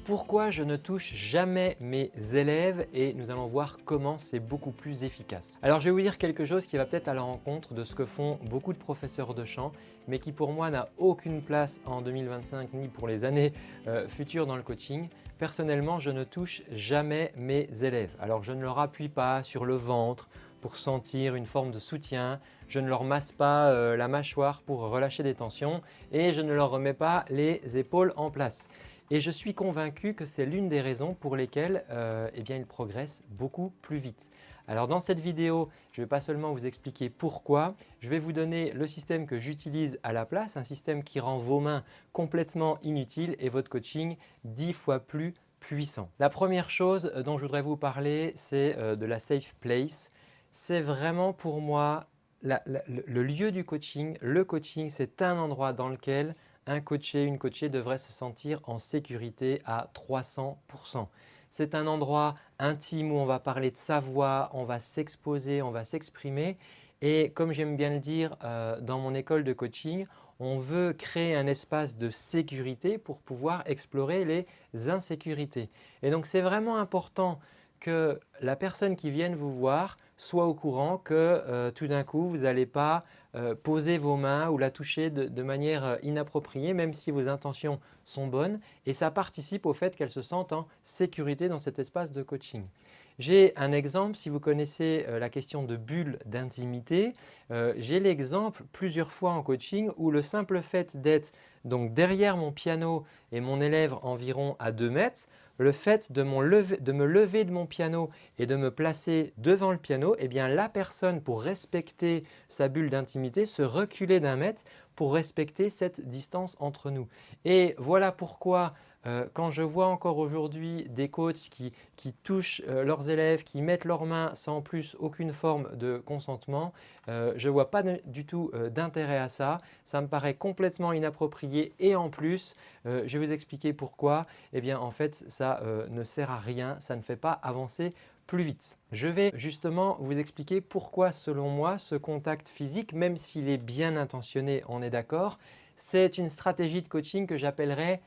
Pourquoi je ne touche jamais mes élèves et nous allons voir comment c'est beaucoup plus efficace. Alors je vais vous dire quelque chose qui va peut-être à la rencontre de ce que font beaucoup de professeurs de chant, mais qui pour moi n'a aucune place en 2025 ni pour les années futures dans le coaching. Personnellement, je ne touche jamais mes élèves. Alors je ne leur appuie pas sur le ventre pour sentir une forme de soutien, je ne leur masse pas la mâchoire pour relâcher des tensions et je ne leur remets pas les épaules en place. Et je suis convaincu que c'est l'une des raisons pour lesquelles ils progressent beaucoup plus vite. Alors dans cette vidéo, je ne vais pas seulement vous expliquer pourquoi, je vais vous donner le système que j'utilise à la place, un système qui rend vos mains complètement inutiles et votre coaching 10 fois plus puissant. La première chose dont je voudrais vous parler, c'est de la safe place. C'est vraiment pour moi le lieu du coaching. Le coaching, c'est un endroit dans lequel un coaché, une coachée devrait se sentir en sécurité à 300%. C'est un endroit intime où on va parler de sa voix, on va s'exposer, on va s'exprimer. Et comme j'aime bien le dire dans mon école de coaching, on veut créer un espace de sécurité pour pouvoir explorer les insécurités. Et donc c'est vraiment important que la personne qui vienne vous voir soit au courant que tout d'un coup, vous n'allez pas poser vos mains ou la toucher de manière inappropriée, même si vos intentions sont bonnes. Et ça participe au fait qu'elle se sente en sécurité dans cet espace de coaching. J'ai un exemple, si vous connaissez la question de bulle d'intimité, j'ai l'exemple plusieurs fois en coaching où le simple fait d'être donc derrière mon piano et mon élève environ à 2 mètres, le fait de me lever de mon piano et de me placer devant le piano, eh bien la personne pour respecter sa bulle d'intimité se reculait d'1 mètre pour respecter cette distance entre nous. Et voilà pourquoi quand je vois encore aujourd'hui des coachs qui touchent leurs élèves, qui mettent leurs mains sans plus aucune forme de consentement, je ne vois pas du tout d'intérêt à ça. Ça me paraît complètement inapproprié et en plus, je vais vous expliquer pourquoi. Eh bien en fait, ça ne sert à rien, ça ne fait pas avancer plus vite. Je vais justement vous expliquer pourquoi selon moi ce contact physique, même s'il est bien intentionné, on est d'accord, c'est une stratégie de coaching que j'appellerais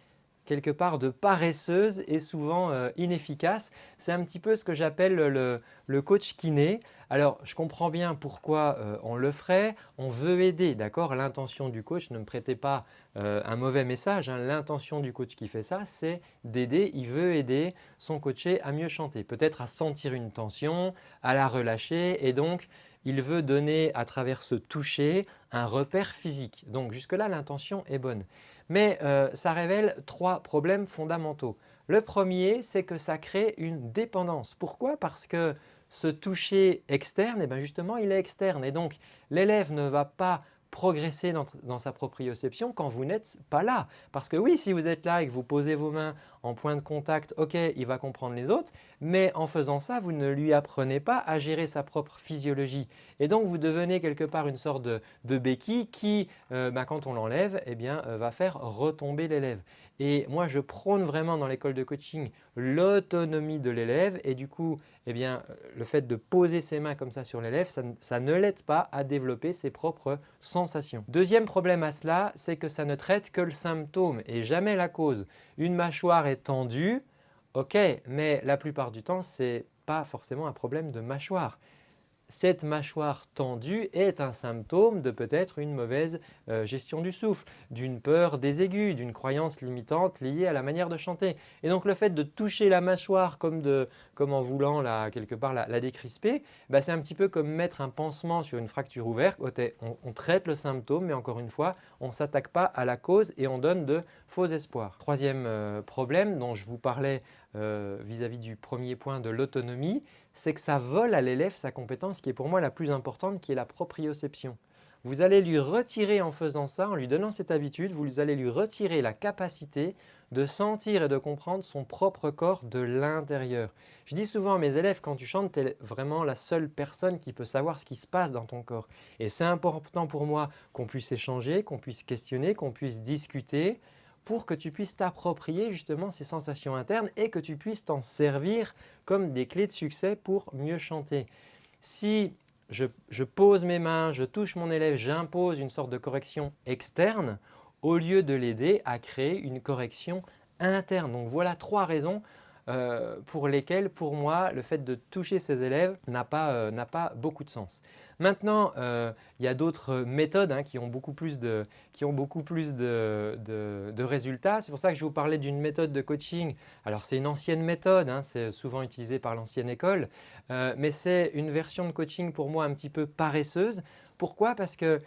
quelque part de paresseuse et souvent inefficace. C'est un petit peu ce que j'appelle le coach kiné. Alors, je comprends bien pourquoi on le ferait. On veut aider, d'accord? L'intention du coach, ne me prêtez pas un mauvais message, hein. L'intention du coach qui fait ça, c'est d'aider. Il veut aider son coaché à mieux chanter, peut-être à sentir une tension, à la relâcher et donc il veut donner à travers ce toucher un repère physique. Donc jusque-là, l'intention est bonne. Mais ça révèle 3 problèmes fondamentaux. Le premier, c'est que ça crée une dépendance. Pourquoi? Parce que ce toucher externe, eh bien justement, il est externe et donc l'élève ne va pas progresser dans sa proprioception quand vous n'êtes pas là. Parce que oui, si vous êtes là et que vous posez vos mains en point de contact, ok, il va comprendre les autres, mais en faisant ça, vous ne lui apprenez pas à gérer sa propre physiologie. Et donc, vous devenez quelque part une sorte de béquille qui, quand on l'enlève, va faire retomber l'élève. Et moi, je prône vraiment dans l'école de coaching l'autonomie de l'élève et du coup, le fait de poser ses mains comme ça sur l'élève, ça ne l'aide pas à développer ses propres sensations. Deuxième problème à cela, c'est que ça ne traite que le symptôme et jamais la cause. Une mâchoire est tendue, ok, mais la plupart du temps, ce n'est pas forcément un problème de mâchoire. Cette mâchoire tendue est un symptôme de peut-être une mauvaise gestion du souffle, d'une peur des aigus, d'une croyance limitante liée à la manière de chanter. Et donc le fait de toucher la mâchoire comme en voulant quelque part la décrisper, c'est un petit peu comme mettre un pansement sur une fracture ouverte. On traite le symptôme, mais encore une fois, on ne s'attaque pas à la cause et on donne de faux espoirs. Troisième problème dont je vous parlais vis-à-vis du premier point de l'autonomie, c'est que ça vole à l'élève sa compétence qui est pour moi la plus importante, qui est la proprioception. Vous allez lui retirer en faisant ça, en lui donnant cette habitude, vous allez lui retirer la capacité de sentir et de comprendre son propre corps de l'intérieur. Je dis souvent à mes élèves, quand tu chantes, tu es vraiment la seule personne qui peut savoir ce qui se passe dans ton corps. Et c'est important pour moi qu'on puisse échanger, qu'on puisse questionner, qu'on puisse discuter pour que tu puisses t'approprier justement ces sensations internes et que tu puisses t'en servir comme des clés de succès pour mieux chanter. Si je pose mes mains, je touche mon élève, j'impose une sorte de correction externe au lieu de l'aider à créer une correction interne. Donc voilà 3 raisons pour lesquelles, pour moi, le fait de toucher ses élèves n'a pas beaucoup de sens. Maintenant, il y a d'autres méthodes qui ont beaucoup plus de résultats. C'est pour ça que je vais vous parler d'une méthode de coaching. Alors, c'est une ancienne méthode, c'est souvent utilisé par l'ancienne école, mais c'est une version de coaching pour moi un petit peu paresseuse. Pourquoi? Parce que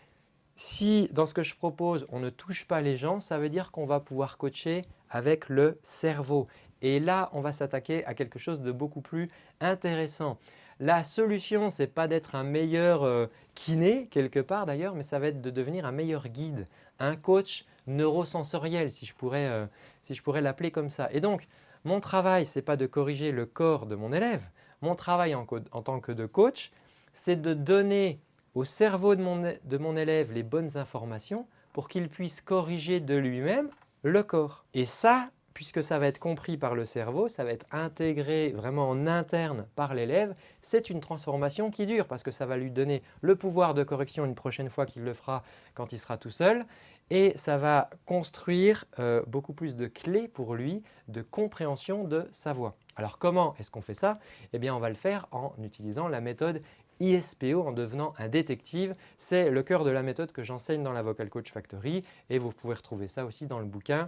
si dans ce que je propose, on ne touche pas les gens, ça veut dire qu'on va pouvoir coacher avec le cerveau. Et là, on va s'attaquer à quelque chose de beaucoup plus intéressant. La solution, ce n'est pas d'être un meilleur kiné quelque part d'ailleurs, mais ça va être de devenir un meilleur guide, un coach neurosensoriel si je pourrais l'appeler comme ça. Et donc, mon travail, ce n'est pas de corriger le corps de mon élève. Mon travail en tant que de coach, c'est de donner au cerveau de mon élève les bonnes informations pour qu'il puisse corriger de lui-même le corps. Et ça, puisque ça va être compris par le cerveau, ça va être intégré vraiment en interne par l'élève, c'est une transformation qui dure parce que ça va lui donner le pouvoir de correction une prochaine fois qu'il le fera quand il sera tout seul et ça va construire beaucoup plus de clés pour lui de compréhension de sa voix. Alors comment est-ce qu'on fait ça? Eh bien, on va le faire en utilisant la méthode ISPO, en devenant un détective. C'est le cœur de la méthode que j'enseigne dans la Vocal Coach Factory et vous pouvez retrouver ça aussi dans le bouquin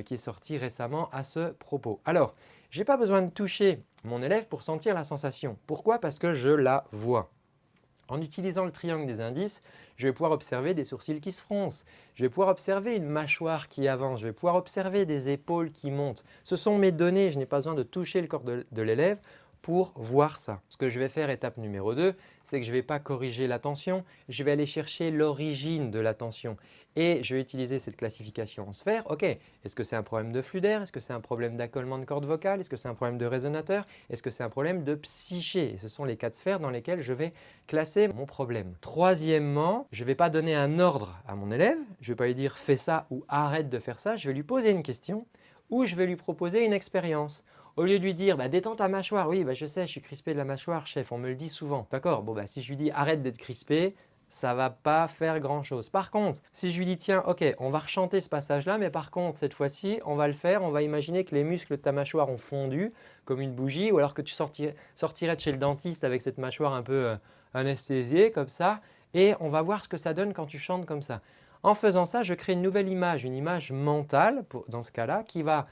qui est sorti récemment à ce propos. Alors, je n'ai pas besoin de toucher mon élève pour sentir la sensation. Pourquoi? Parce que je la vois. En utilisant le triangle des indices, je vais pouvoir observer des sourcils qui se froncent, je vais pouvoir observer une mâchoire qui avance, je vais pouvoir observer des épaules qui montent. Ce sont mes données, je n'ai pas besoin de toucher le corps de l'élève pour voir ça. Ce que je vais faire, étape numéro 2, c'est que je ne vais pas corriger l'attention, je vais aller chercher l'origine de l'attention et je vais utiliser cette classification en sphères. Ok, est-ce que c'est un problème de flux d'air? Est-ce que c'est un problème d'accollement de corde vocale? Est-ce que c'est un problème de résonateur? Est-ce que c'est un problème de psyché? Et ce sont les 4 sphères dans lesquelles je vais classer mon problème. Troisièmement, je ne vais pas donner un ordre à mon élève, je ne vais pas lui dire fais ça ou arrête de faire ça, je vais lui poser une question ou je vais lui proposer une expérience. Au lieu de lui dire détends ta mâchoire, oui je sais, je suis crispé de la mâchoire, chef, on me le dit souvent. D'accord, si je lui dis arrête d'être crispé, ça ne va pas faire grand-chose. Par contre, si je lui dis tiens, ok, on va rechanter ce passage-là, mais par contre, cette fois-ci, on va le faire, on va imaginer que les muscles de ta mâchoire ont fondu comme une bougie ou alors que tu sortirais de chez le dentiste avec cette mâchoire un peu anesthésiée comme ça et on va voir ce que ça donne quand tu chantes comme ça. En faisant ça, je crée une nouvelle image, une image mentale dans ce cas-là qui va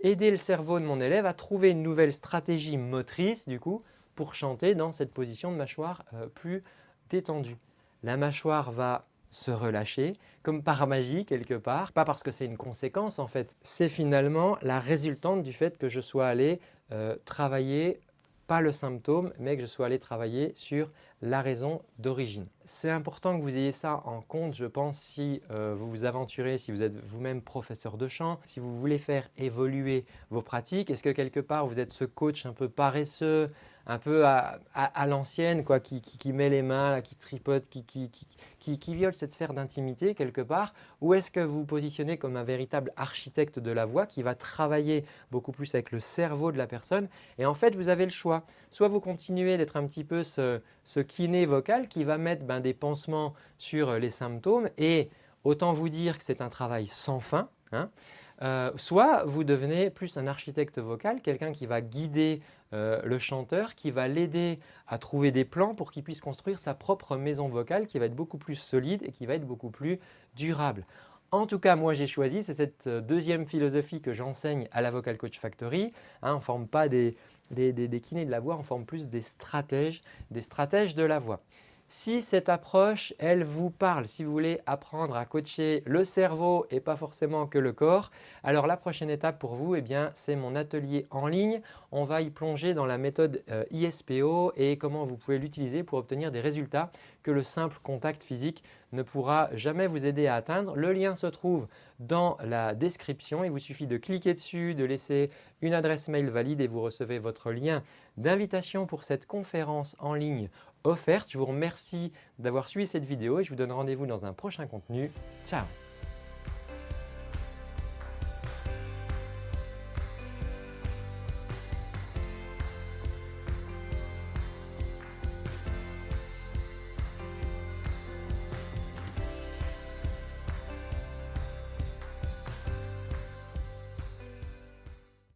aider le cerveau de mon élève à trouver une nouvelle stratégie motrice du coup pour chanter dans cette position de mâchoire plus détendue. La mâchoire va se relâcher comme par magie quelque part, pas parce que c'est une conséquence en fait, c'est finalement la résultante du fait que je sois allé travailler pas le symptôme, mais que je sois allé travailler sur la raison d'origine. C'est important que vous ayez ça en compte, je pense, si vous vous aventurez, si vous êtes vous-même professeur de chant, si vous voulez faire évoluer vos pratiques. Est-ce que quelque part vous êtes ce coach un peu paresseux, un peu à l'ancienne, qui met les mains, là, qui tripote, qui viole cette sphère d'intimité quelque part? Ou est-ce que vous vous positionnez comme un véritable architecte de la voix qui va travailler beaucoup plus avec le cerveau de la personne? Et en fait, vous avez le choix. Soit vous continuez d'être un petit peu ce kiné vocal qui va mettre des pansements sur les symptômes et autant vous dire que c'est un travail sans fin. Soit vous devenez plus un architecte vocal, quelqu'un qui va guider le chanteur, qui va l'aider à trouver des plans pour qu'il puisse construire sa propre maison vocale qui va être beaucoup plus solide et qui va être beaucoup plus durable. En tout cas, moi j'ai choisi, c'est cette deuxième philosophie que j'enseigne à la Vocal Coach Factory. On ne forme pas des kinés de la voix, on forme plus des stratèges de la voix. Si cette approche, elle vous parle, si vous voulez apprendre à coacher le cerveau et pas forcément que le corps, alors la prochaine étape pour vous, c'est mon atelier en ligne. On va y plonger dans la méthode ISPO et comment vous pouvez l'utiliser pour obtenir des résultats que le simple contact physique ne pourra jamais vous aider à atteindre. Le lien se trouve dans la description. Il vous suffit de cliquer dessus, de laisser une adresse mail valide et vous recevez votre lien d'invitation pour cette conférence en ligne offerte. Je vous remercie d'avoir suivi cette vidéo et je vous donne rendez-vous dans un prochain contenu. Ciao!